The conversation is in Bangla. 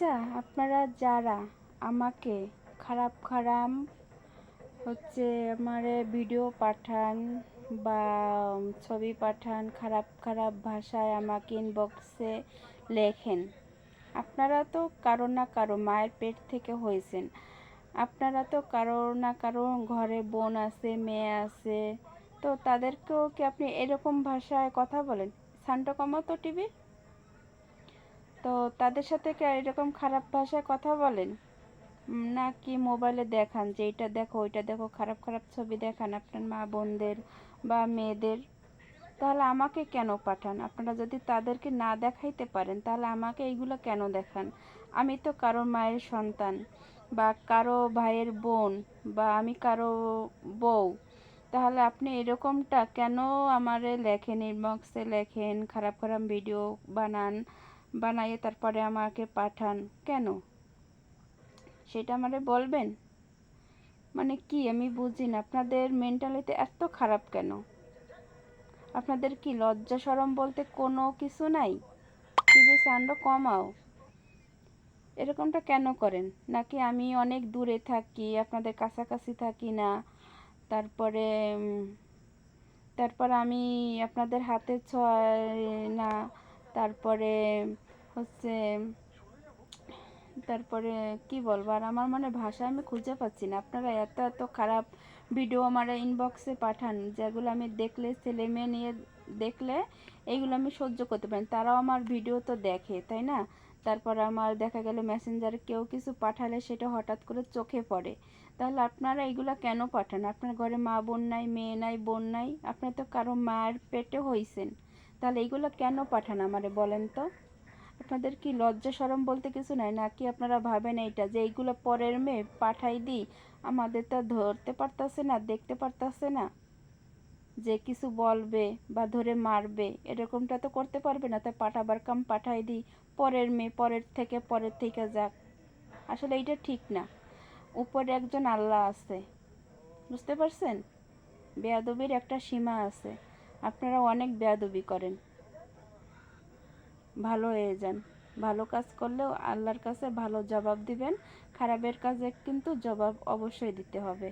আচ্ছা, আপনারা যারা আমাকে খারাপ খারাপ আমারে ভিডিও পাঠান বা ছবি পাঠান, খারাপ খারাপ ভাষায় আমাকে ইনবক্সে লেখেন, আপনারা তো কারো না কারো মায়ের পেট থেকে হয়েছেন। আপনারা তো কারো না কারো ঘরে বোন আছে, মেয়ে আছে, তো তাদেরকেও কি আপনি এরকম ভাষায় কথা বলেন? সাউন্ড কমাও তো টিভির। তো তাদের সাথে কি এরকম খারাপ ভাষায় কথা বলেন? নাকি মোবাইলে দেখান যে এইটা দেখো ওইটা দেখো, খারাপ খারাপ ছবি দেখান আপনার মা বোনদের বা মেয়েদের? তাহলে আমাকে কেন পাঠান? আপনারা যদি তাদেরকে না দেখাইতে পারেন তাহলে আমাকে এইগুলো কেন দেখান? আমি তো কারো মায়ের সন্তান বা কারো ভাইয়ের বোন বা আমি কারো বউ। তাহলে আপনি এরকমটা কেন আমারে লেখেন, ইনবক্সে লেখেন, খারাপ খারাপ ভিডিও বানান, বানাইয়ে তারপরে আমাকে পাঠান কেন? সেটা আমারে বলবেন। মানে কি আমি বুঝি না, আপনাদের মেন্টালিটি এত খারাপ কেন? আপনাদের কি লজ্জা শরম বলতে কোনো কিছু নাই? টিভি সাউন্ড কমাও। এরকমটা কেন করেন? নাকি আমি অনেক দূরে থাকি, আপনাদের কাছাকাছি থাকি না, তারপরে তারপর আমি আপনাদের হাতে ছোঁয়াই না, তারপরে হচ্ছে তারপরে কি বলবো আর, আমার মানে ভাষা আমি খুঁজে পাচ্ছি না। আপনারা এত এত খারাপ ভিডিও আমার ইনবক্সে পাঠান যেগুলো আমি দেখলে, ছেলে মেয়ে নিয়ে দেখলে এইগুলো আমি সহ্য করতে পারি। তারাও আমার ভিডিও তো দেখে, তাই না? তারপর আমার দেখা গেল মেসেঞ্জারে কেউ কিছু পাঠালে সেটা হঠাৎ করে চোখে পড়ে। তাহলে আপনারা এইগুলা কেন পাঠান? আপনার ঘরে মা বোন নাই, মেয়ে নাই, বোন নাই, আপনার তো কারো মায়ের পেটে হইছেন। তাহলে এইগুলো কেন পাঠান আমারে বলেন তো? আপনাদের কি লজ্জা শরম বলতে কিছু নাই? নাকি আপনারা ভাবেন এইটা যে এইগুলো পরের মেয়ে পাঠাই দিই, আমাদের তো ধরতে পারতাছে না, দেখতে পারতাছে না, যে কিছু বলবে বা ধরে মারবে এরকমটা তো করতে পারবে না, তাই পাঠাবার কাম পাঠাই দিই, পরের মেয়ে পরের থেকে যাক। আসলে এইটা ঠিক না। উপরে একজন আল্লাহ আছে, বুঝতে পারছেন? বেয়াদবির একটা সীমা আছে। আপনারা অনেক বেয়াদবি করেন। ভালো হয়ে যান। ভালো কাজ করলেও আল্লাহর কাছে ভালো জবাব দিবেন, খারাপের কাজে কিন্তু জবাব অবশ্যই দিতে হবে।